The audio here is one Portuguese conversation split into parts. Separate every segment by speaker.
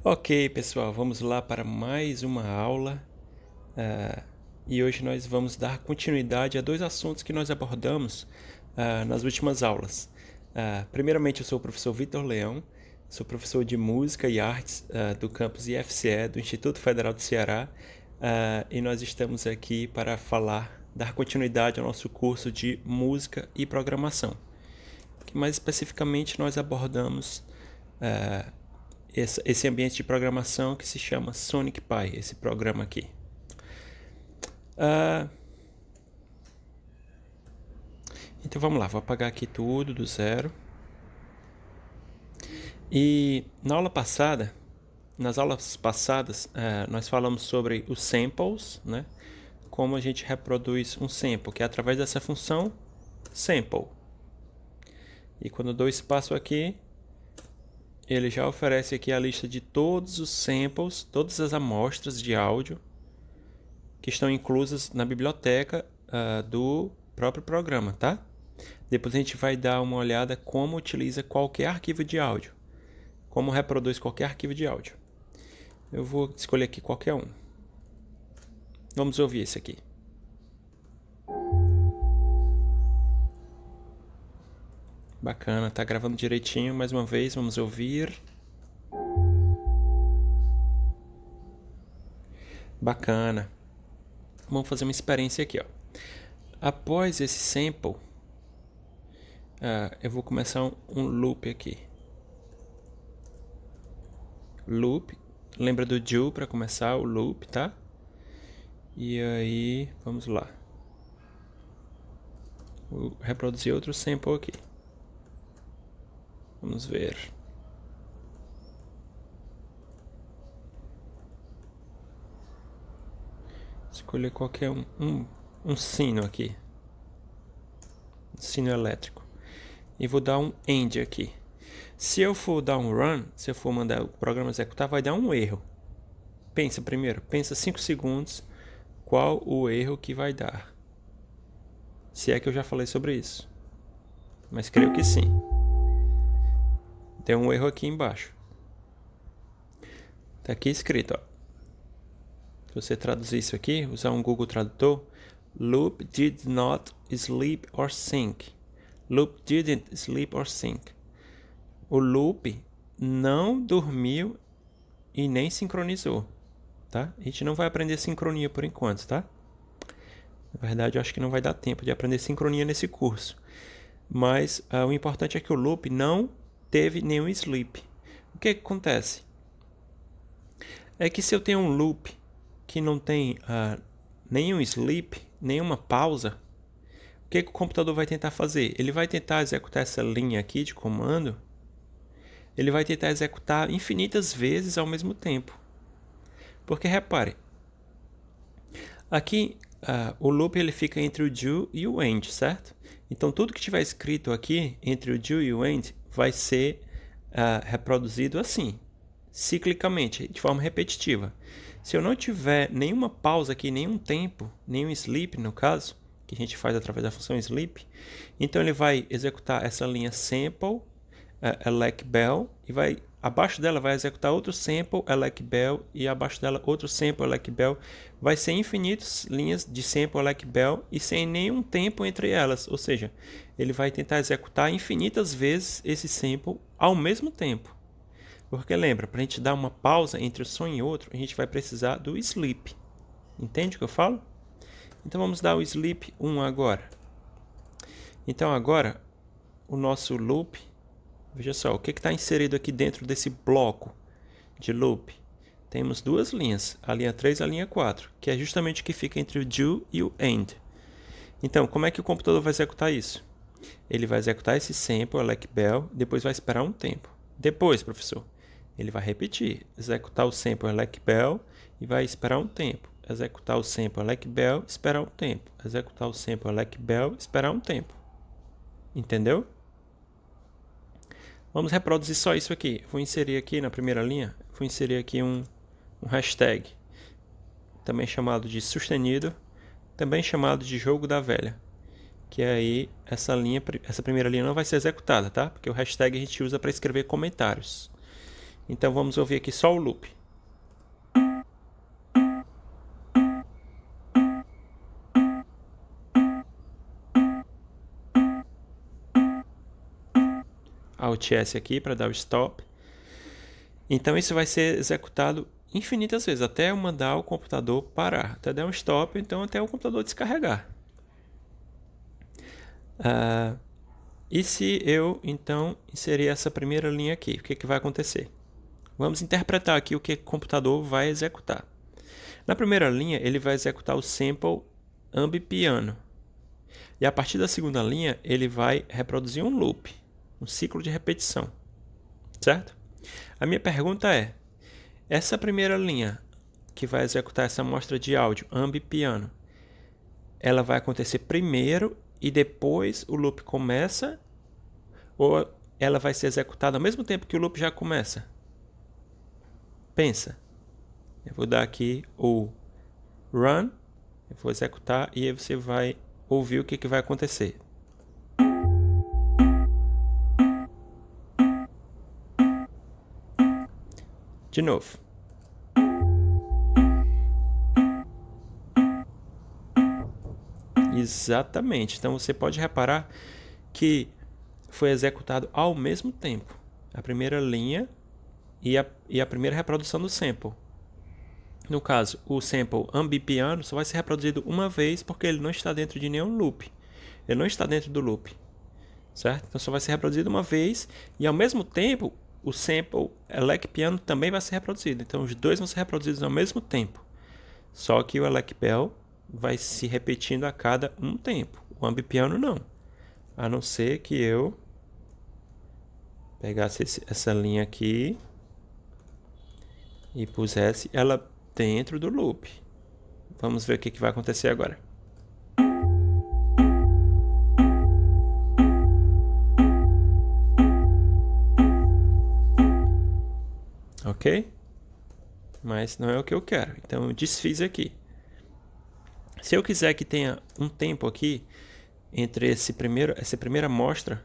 Speaker 1: Ok, pessoal, vamos lá para mais uma aula. E hoje nós vamos dar continuidade a dois assuntos que nós abordamos nas últimas aulas. Primeiramente, eu sou o professor Vitor Leão, sou professor de Música e Artes do campus IFCE, do Instituto Federal do Ceará, e nós estamos aqui para dar continuidade ao nosso curso de Música e Programação. Que mais especificamente nós abordamos esse ambiente de programação que se chama Sonic Pi, esse programa aqui. Então vamos lá, vou apagar aqui tudo do zero. E nas aulas passadas, nós falamos sobre os samples, né? Como a gente reproduz um sample, que é através dessa função sample. E quando eu dou espaço aqui, ele já oferece aqui a lista de todos os samples, todas as amostras de áudio que estão inclusas na biblioteca do próprio programa, tá? Depois a gente vai dar uma olhada como utiliza qualquer arquivo de áudio, como reproduz qualquer arquivo de áudio. Eu vou escolher aqui qualquer um. Vamos ouvir esse aqui. Bacana, tá gravando direitinho. Mais uma vez, vamos ouvir. Bacana. Vamos fazer uma experiência aqui, ó. Após esse sample, eu vou começar um loop aqui. Loop, lembra do do para começar o loop, tá? E aí, vamos lá. Vou reproduzir outro sample aqui. Vamos ver. Escolher qualquer um sino aqui. Um sino elétrico. E vou dar um end aqui. Se eu for dar um run, se eu for mandar o programa executar, vai dar um erro. Pensa 5 segundos qual o erro que vai dar. Se é que eu já falei sobre isso. Mas creio que sim. Tem um erro aqui embaixo. Tá aqui escrito, ó. Se você traduzir isso aqui, usar um Google Tradutor, loop did not sleep or sync. Loop didn't sleep or sync. O loop não dormiu e nem sincronizou, tá? A gente não vai aprender sincronia por enquanto, tá? Na verdade, eu acho que não vai dar tempo de aprender sincronia nesse curso. Mas o importante é que o loop não teve nenhum sleep. O que acontece? É que se eu tenho um loop que não tem nenhum sleep, nenhuma pausa, o que o computador vai tentar fazer? Ele vai tentar executar essa linha aqui de comando, ele vai tentar executar infinitas vezes ao mesmo tempo. Porque repare, aqui o loop ele fica entre o do e o end, certo? Então tudo que tiver escrito aqui entre o do e o end vai ser reproduzido assim, ciclicamente, de forma repetitiva. Se eu não tiver nenhuma pausa aqui, nenhum tempo, nenhum sleep no caso, que a gente faz através da função sleep, então ele vai executar essa linha sample, elec bell, e abaixo dela vai executar outro sample, elec bell, e abaixo dela outro sample, elec bell. Vai ser infinitas linhas de sample, elec bell, e sem nenhum tempo entre elas, ou seja, ele vai tentar executar infinitas vezes esse sample ao mesmo tempo. Porque lembra, para a gente dar uma pausa entre um som e outro, a gente vai precisar do sleep. Entende o que eu falo? Então vamos dar o sleep 1 agora. Então agora, o nosso loop, veja só, o que está inserido aqui dentro desse bloco de loop? Temos duas linhas, a linha 3 e a linha 4, que é justamente o que fica entre o do e o end. Então, como é que o computador vai executar isso? Ele vai executar esse sample, elec bell, depois vai esperar um tempo. Depois, professor, ele vai repetir, executar o sample elec bell e vai esperar um tempo. Executar o sample elec bell, esperar um tempo. Executar o sample elec bell, esperar um tempo. Entendeu? Vamos reproduzir só isso aqui. Vou inserir aqui na primeira linha, vou inserir aqui um hashtag, também chamado de sustenido, também chamado de jogo da velha. Que aí essa primeira linha não vai ser executada, tá? Porque o hashtag a gente usa para escrever comentários. Então vamos ouvir aqui só o loop. Alt S aqui para dar o stop. Então isso vai ser executado infinitas vezes, até eu mandar o computador parar, até dar um stop, então até o computador descarregar. E se eu, então, inserir essa primeira linha aqui, o que vai acontecer? Vamos interpretar aqui o que o computador vai executar. Na primeira linha, ele vai executar o sample ambi-piano. E a partir da segunda linha, ele vai reproduzir um loop, um ciclo de repetição, certo? A minha pergunta é, essa primeira linha que vai executar essa amostra de áudio ambi-piano, ela vai acontecer primeiro e depois o loop começa, ou ela vai ser executada ao mesmo tempo que o loop já começa? Pensa. Eu vou dar aqui o run, eu vou executar e aí você vai ouvir o que vai acontecer. De novo. Exatamente. Então você pode reparar que foi executado ao mesmo tempo a primeira linha e a primeira reprodução do sample. No caso, o sample ambi-piano só vai ser reproduzido uma vez porque ele não está dentro de nenhum loop. Ele não está dentro do loop, certo? Então só vai ser reproduzido uma vez e ao mesmo tempo o sample elec-piano também vai ser reproduzido. Então os dois vão ser reproduzidos ao mesmo tempo. Só que o elec-bell vai se repetindo a cada um tempo. O ambi-piano não. A não ser que eu pegasse essa linha aqui e pusesse ela dentro do loop. Vamos ver o que vai acontecer agora. Ok? Mas não é o que eu quero. Então eu desfiz aqui. Se eu quiser que tenha um tempo aqui entre essa primeira amostra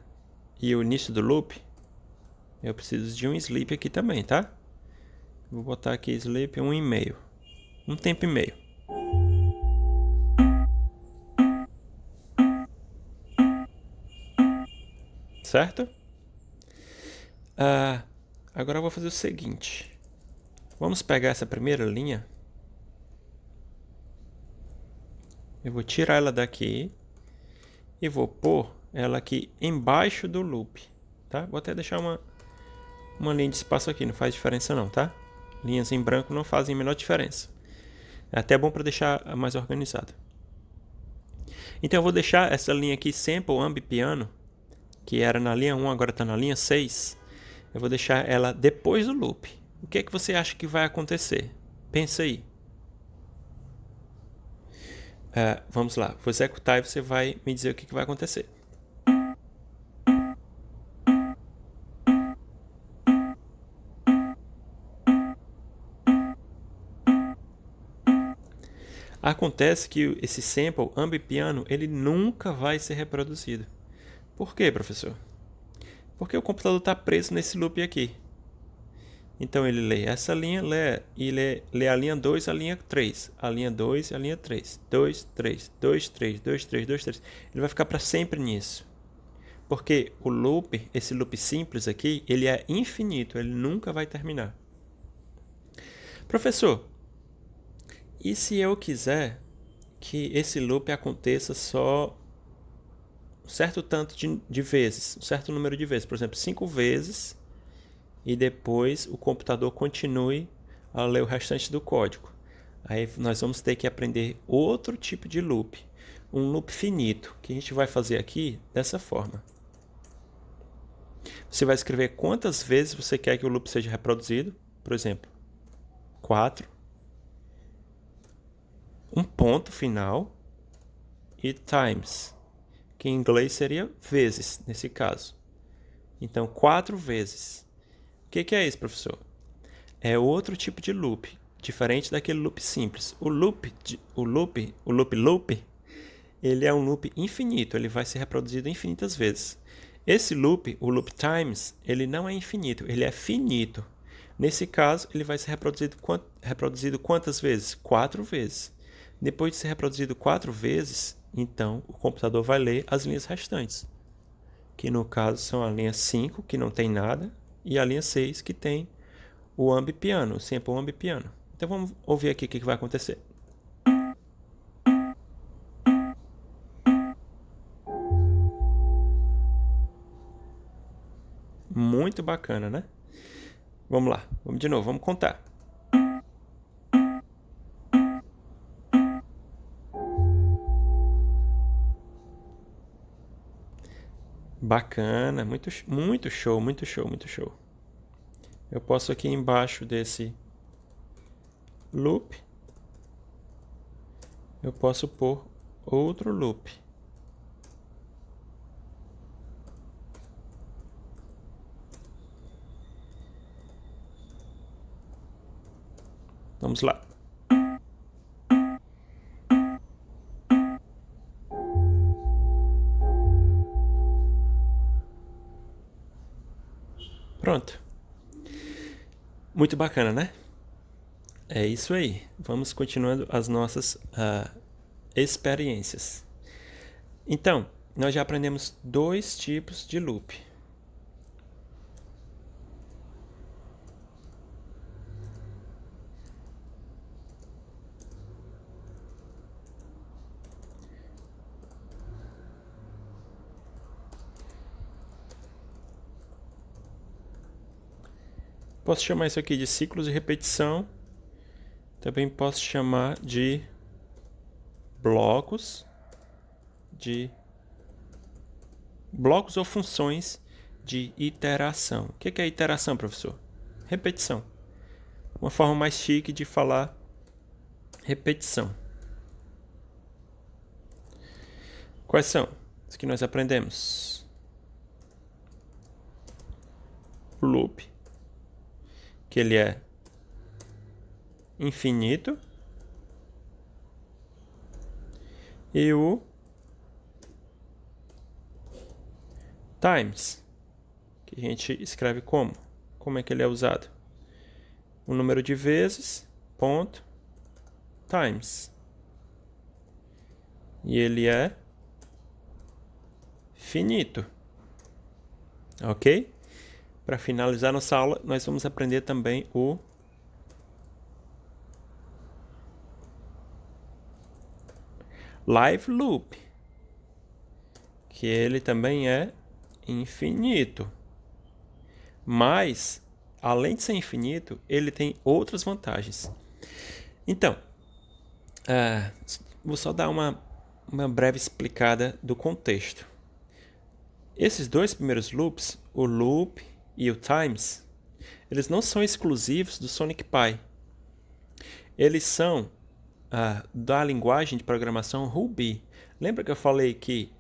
Speaker 1: e o início do loop, eu preciso de um sleep aqui também, tá? Vou botar aqui sleep 1,5. Um tempo e meio. Certo? Agora eu vou fazer o seguinte. Vamos pegar essa primeira linha. Eu vou tirar ela daqui e vou pôr ela aqui embaixo do loop, tá? Vou até deixar uma linha de espaço aqui, não faz diferença não, tá? Linhas em branco não fazem a menor diferença. É até bom para deixar mais organizado. Então eu vou deixar essa linha aqui sample ambi-piano, que era na linha 1, agora está na linha 6. Eu vou deixar ela depois do loop. O que é que você acha que vai acontecer? Pensa aí. Vamos lá, vou executar e você vai me dizer o que vai acontecer. Acontece que esse sample ambi-piano ele nunca vai ser reproduzido. Por quê, professor? Porque o computador está preso nesse loop aqui. Então ele lê essa linha, lê a linha 2 e a linha 3. A linha 2 e a linha 3. 2, 3, 2, 3, 2, 3, 2, 3. Ele vai ficar para sempre nisso. Porque o loop, esse loop simples aqui, ele é infinito, ele nunca vai terminar. Professor, e se eu quiser que esse loop aconteça só um certo tanto de vezes, um certo número de vezes, por exemplo, 5 vezes, e depois o computador continue a ler o restante do código. Aí nós vamos ter que aprender outro tipo de loop, um loop finito, que a gente vai fazer aqui dessa forma. Você vai escrever quantas vezes você quer que o loop seja reproduzido, por exemplo, 4, um ponto final e times, que em inglês seria vezes, nesse caso. Então, 4 vezes. O que é isso, professor? É outro tipo de loop, diferente daquele loop simples. O loop, ele é um loop infinito, ele vai ser reproduzido infinitas vezes. Esse loop, o loop times, ele não é infinito, ele é finito. Nesse caso, ele vai ser reproduzido quantas vezes? 4 vezes. Depois de ser reproduzido 4 vezes, então o computador vai ler as linhas restantes, que no caso são a linha 5, que não tem nada, e a linha 6, que tem o ambipiano, o sample ambipiano. Então vamos ouvir aqui o que vai acontecer. Muito bacana, né? Vamos lá, vamos de novo, vamos contar. Bacana, muito show, muito show, muito show. Eu posso aqui embaixo desse loop, eu posso pôr outro loop. Vamos lá. Pronto. Muito bacana, né? É isso aí. Vamos continuando as nossas experiências. Então, nós já aprendemos 2 tipos de loop. Posso chamar isso aqui de ciclos de repetição. Também posso chamar de blocos ou funções de iteração. O que é iteração, professor? Repetição. Uma forma mais chique de falar repetição. Quais são os que nós aprendemos? O loop, que ele é infinito, e o times, que a gente escreve como? Como é que ele é usado? O número de vezes, ponto, times. E ele é finito. Ok? Para finalizar nossa aula, nós vamos aprender também o live loop, que ele também é infinito. Mas, além de ser infinito, ele tem outras vantagens. Então, vou só dar uma breve explicada do contexto. Esses 2 primeiros loops, o loop e o times, eles não são exclusivos do Sonic Pi. Eles são da linguagem de programação Ruby. Lembra que eu falei que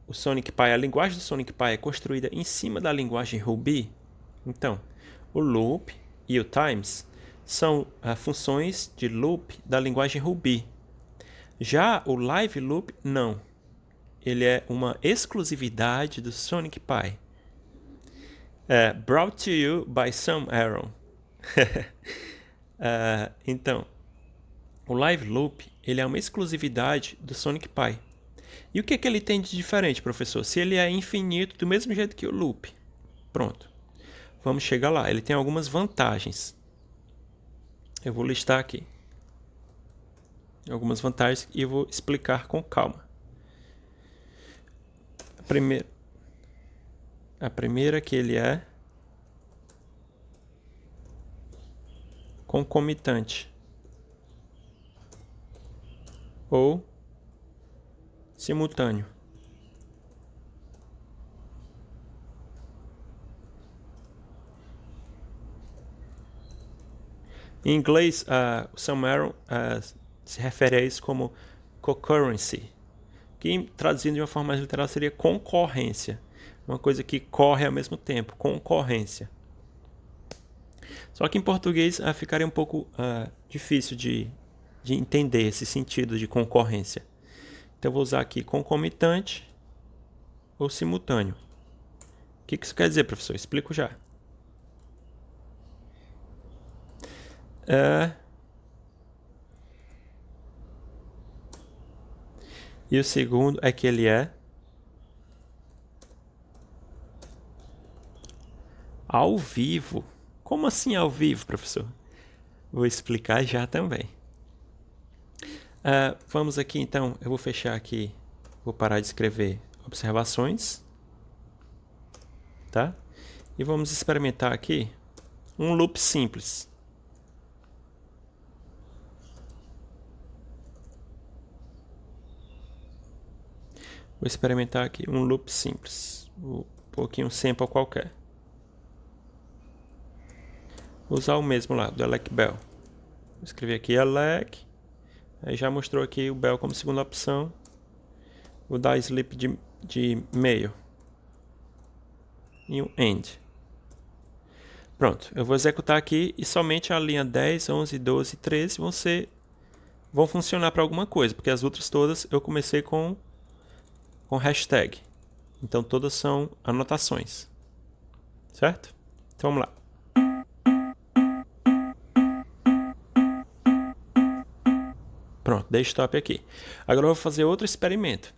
Speaker 1: o Sonic Pi, a linguagem do Sonic Pi é construída em cima da linguagem Ruby? Então, o loop e o times são funções de loop da linguagem Ruby. Já o live loop, não. Ele é uma exclusividade do Sonic Pi. Brought to you by Sam Aaron. Então, o live loop ele é uma exclusividade do Sonic Pi. E o que é que ele tem de diferente, professor? Se ele é infinito, do mesmo jeito que o loop. Pronto. Vamos chegar lá. Ele tem algumas vantagens. Eu vou listar aqui algumas vantagens e eu vou explicar com calma. A primeira que ele é concomitante ou simultâneo. Em inglês, o Sam Aaron se refere a isso como concurrency, que traduzindo de uma forma mais literal seria concorrência. Uma coisa que corre ao mesmo tempo, concorrência. Só que em português ficaria um pouco difícil de entender esse sentido de concorrência. Então eu vou usar aqui concomitante ou simultâneo. O que isso quer dizer, professor? Explico já. E o segundo é que ele é ao vivo. Como assim ao vivo, professor? Vou explicar já também. Vamos aqui então, eu vou fechar aqui, vou parar de escrever observações, tá? E vamos experimentar aqui um loop simples. Vou experimentar aqui um loop simples. Vou pôr aqui um sample qualquer. Vou usar o mesmo lá, do elec bell. Vou escrever aqui elec. Aí já mostrou aqui o bell como segunda opção. Vou dar sleep de meio. E um end. Pronto, eu vou executar aqui e somente a linha 10, 11, 12 e 13 vão funcionar para alguma coisa, porque as outras todas eu comecei com hashtag. Então todas são anotações. Certo? Então vamos lá. Pronto, dei stop aqui. Agora eu vou fazer outro experimento.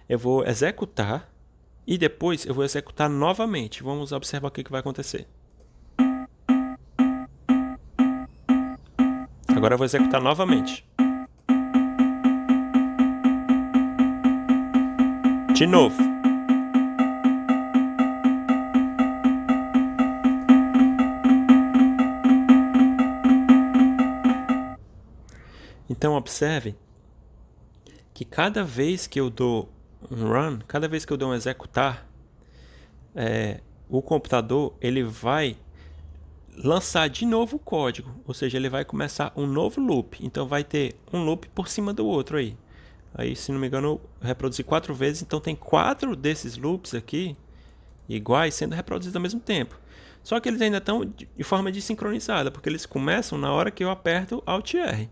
Speaker 1: Eu vou executar e depois eu vou executar novamente. Vamos observar o que vai acontecer. Agora eu vou executar novamente. De novo. Então observe que cada vez que eu dou um run, cada vez que eu dou um executar, o computador ele vai lançar de novo o código, ou seja, ele vai começar um novo loop. Então vai ter um loop por cima do outro aí. Aí, se não me engano, eu reproduzi 4 vezes, então tem 4 desses loops aqui iguais sendo reproduzidos ao mesmo tempo. Só que eles ainda estão de forma desincronizada, porque eles começam na hora que eu aperto Alt R.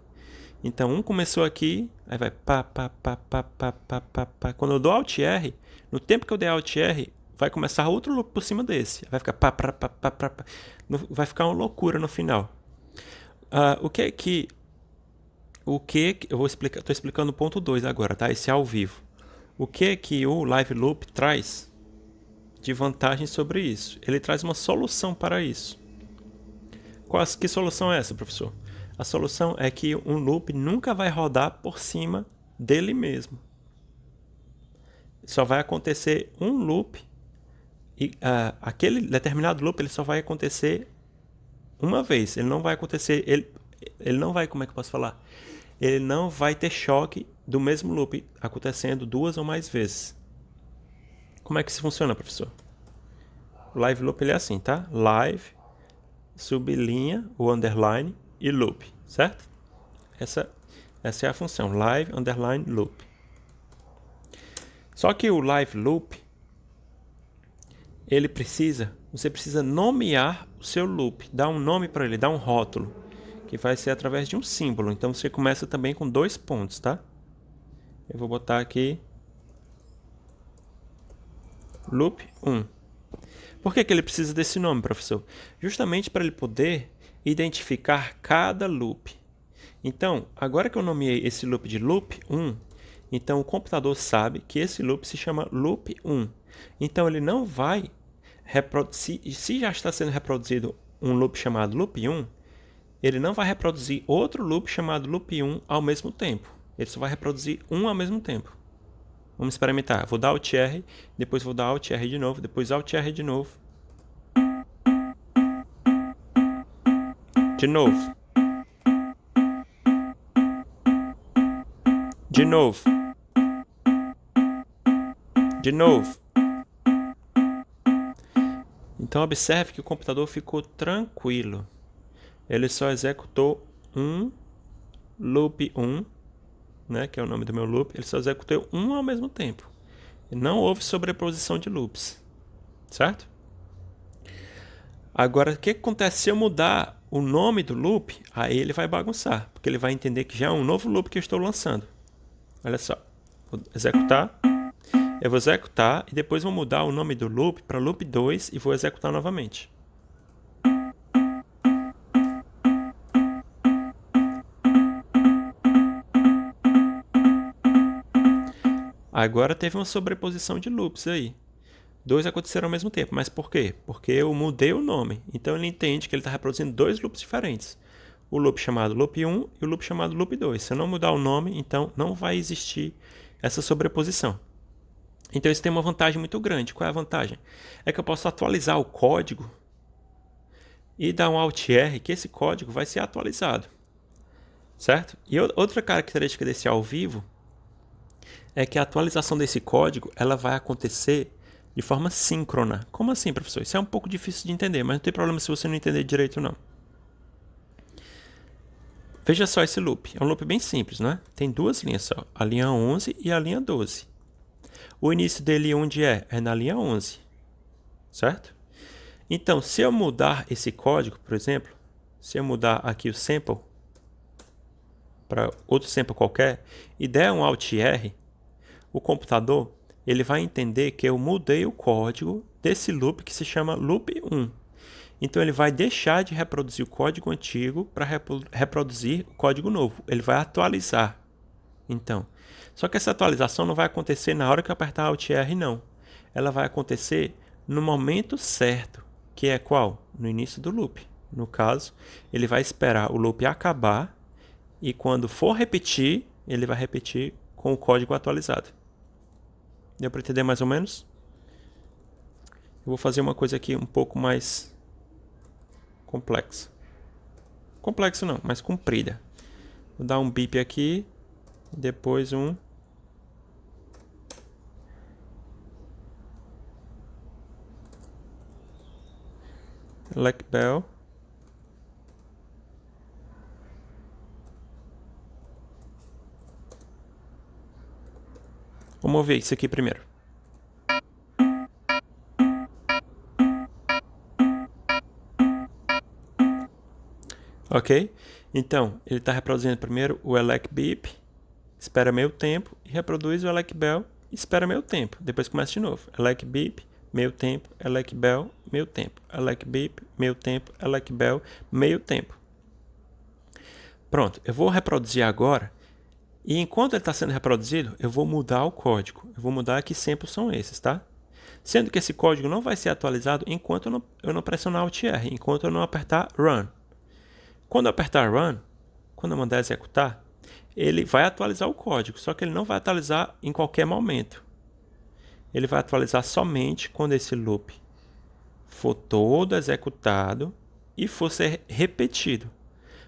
Speaker 1: Então um começou aqui, aí vai pá, pá, pá, pá, pá, pá, pá, pá. Quando eu dou Alt R, no tempo que eu der Alt R, vai começar outro loop por cima desse. Vai ficar pá, pá, pá, pá, pá, pá. Vai ficar uma loucura no final. O que eu vou explicar, estou explicando o ponto 2 agora, tá? Esse é ao vivo. O que o Live Loop traz de vantagem sobre isso? Ele traz uma solução para isso. Que solução é essa, professor? A solução é que um loop nunca vai rodar por cima dele mesmo. Só vai acontecer um loop e aquele determinado loop ele só vai acontecer uma vez. Ele não vai acontecer, ele não vai, como é que eu posso falar? Ele não vai ter choque do mesmo loop acontecendo 2 ou mais vezes. Como é que isso funciona, professor? O live loop ele é assim, tá? Live, sublinha, o underline e loop, certo? Essa é a função, live, underline, loop. Só que o live loop, você precisa nomear o seu loop, dar um nome para ele, dar um rótulo, que vai ser através de um símbolo. Então você começa também com 2 pontos, tá? Eu vou botar aqui loop 1. Por que ele precisa desse nome, professor? Justamente para ele poder identificar cada loop. Então, agora que eu nomeei esse loop de loop 1, então o computador sabe que esse loop se chama loop 1. Então ele não vai reproduzir, se já está sendo reproduzido um loop chamado loop 1, ele não vai reproduzir outro loop chamado loop 1 ao mesmo tempo. Ele só vai reproduzir um ao mesmo tempo. Vamos experimentar. Vou dar Alt R, depois vou dar Alt R de novo, depois Alt R de novo. De novo. De novo. De novo. Então observe que o computador ficou tranquilo. Ele só executou um loop 1, né, que é o nome do meu loop. Ele só executou um ao mesmo tempo. Não houve sobreposição de loops, certo? Agora, o que acontece se eu mudar o nome do loop? Aí ele vai bagunçar, porque ele vai entender que já é um novo loop que eu estou lançando. Olha só, vou executar. Eu vou executar e depois vou mudar o nome do loop para loop 2 e vou executar novamente. Agora teve uma sobreposição de loops aí. 2 aconteceram ao mesmo tempo. Mas por quê? Porque eu mudei o nome. Então ele entende que ele está reproduzindo 2 loops diferentes. O loop chamado loop 1 e o loop chamado loop 2. Se eu não mudar o nome, então não vai existir essa sobreposição. Então isso tem uma vantagem muito grande. Qual é a vantagem? É que eu posso atualizar o código e dar um Alt R, que esse código vai ser atualizado. Certo? E outra característica desse ao vivo é que a atualização desse código ela vai acontecer de forma síncrona. Como assim, professor? Isso é um pouco difícil de entender, mas não tem problema se você não entender direito, não. Veja só esse loop. É um loop bem simples, né? Tem 2 linhas só, a linha 11 e a linha 12. O início dele onde é? É na linha 11, certo? Então, se eu mudar esse código, por exemplo, se eu mudar aqui o sample para outro sample qualquer e der um Alt R, o computador ele vai entender que eu mudei o código desse loop que se chama loop 1. Então ele vai deixar de reproduzir o código antigo para reproduzir o código novo. Ele vai atualizar. Então, só que essa atualização não vai acontecer na hora que eu apertar Alt R, não. Ela vai acontecer no momento certo, que é qual? No início do loop. No caso, ele vai esperar o loop acabar e quando for repetir, ele vai repetir com o código atualizado. Deu para entender mais ou menos? Eu vou fazer uma coisa aqui um pouco mais complexa. Complexo não, mas comprida. Vou dar um beep aqui, depois um elect bell. Vamos ver isso aqui primeiro. Ok? Então, ele está reproduzindo primeiro o elect beep, espera meio tempo, e reproduz o elect bell, espera meio tempo. Depois começa de novo. Elect beep, meio tempo, elect bell, meio tempo. Elect beep, meio tempo, elect bell, meio tempo. Pronto, eu vou reproduzir agora. E enquanto ele está sendo reproduzido, eu vou mudar o código. Eu vou mudar que samples são esses, tá? Sendo que esse código não vai ser atualizado enquanto eu não pressionar Alt R, enquanto eu não apertar Run. Quando eu apertar Run, quando eu mandar executar, ele vai atualizar o código, só que ele não vai atualizar em qualquer momento. Ele vai atualizar somente quando esse loop for todo executado e for ser repetido.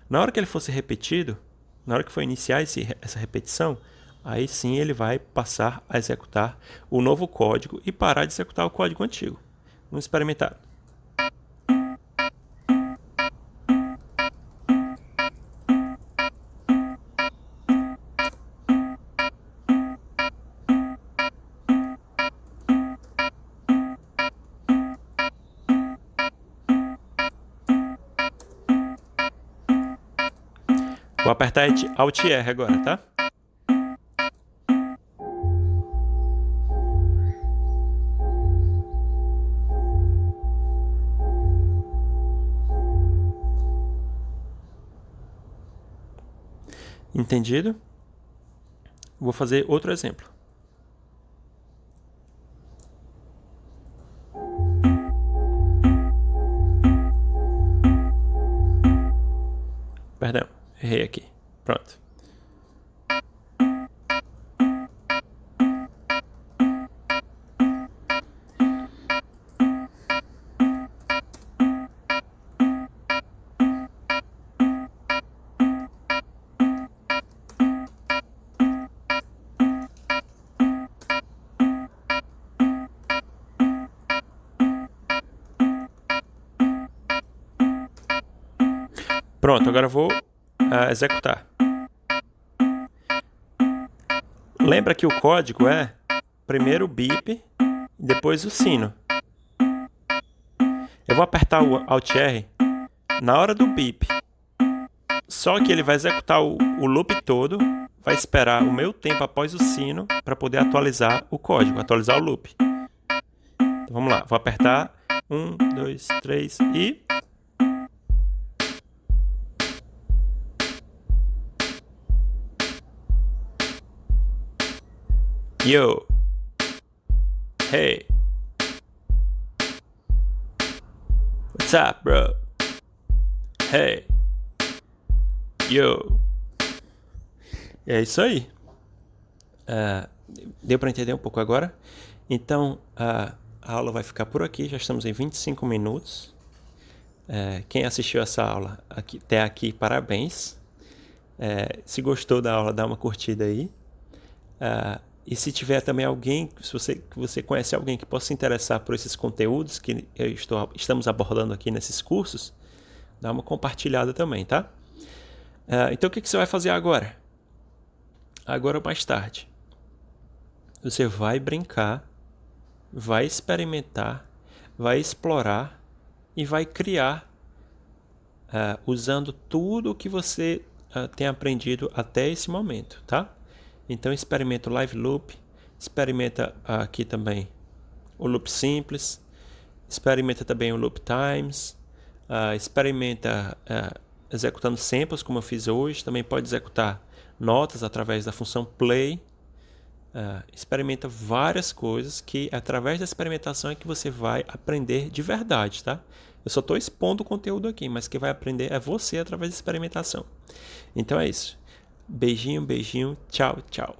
Speaker 1: Na hora que ele for ser repetido, na hora que for iniciar essa repetição, aí sim ele vai passar a executar o novo código e parar de executar o código antigo. Vamos experimentar. Vou apertar Alt R agora, tá? Entendido? Vou fazer outro exemplo. Perdão, errei aqui. Pronto. Pronto, agora eu vou executar. Lembra que o código é primeiro o beep, depois o sino. Eu vou apertar o Alt R na hora do beep. Só que ele vai executar o loop todo, vai esperar o meu tempo após o sino para poder atualizar o código, atualizar o loop. Então, vamos lá, vou apertar 1, 2, 3 e... Yo. Hey. What's up, bro? Hey. Yo. É isso aí. Deu para entender um pouco agora? Então, a aula vai ficar por aqui. Já estamos em 25 minutos. Quem assistiu essa aula até aqui, parabéns. Se gostou da aula, dá uma curtida aí. E se tiver também alguém, se você conhece alguém que possa se interessar por esses conteúdos que estamos abordando aqui nesses cursos, dá uma compartilhada também, tá? Então o que você vai fazer agora? Agora ou mais tarde? Você vai brincar, vai experimentar, vai explorar e vai criar usando tudo o que você tem aprendido até esse momento, tá? Então experimenta o Live Loop, experimenta aqui também o Loop Simples, experimenta também o Loop Times, experimenta executando samples, como eu fiz hoje, também pode executar notas através da função Play, experimenta várias coisas que através da experimentação é que você vai aprender de verdade, tá? Eu só estou expondo o conteúdo aqui, mas quem vai aprender é você através da experimentação. Então é isso. Beijinho, beijinho, tchau, tchau.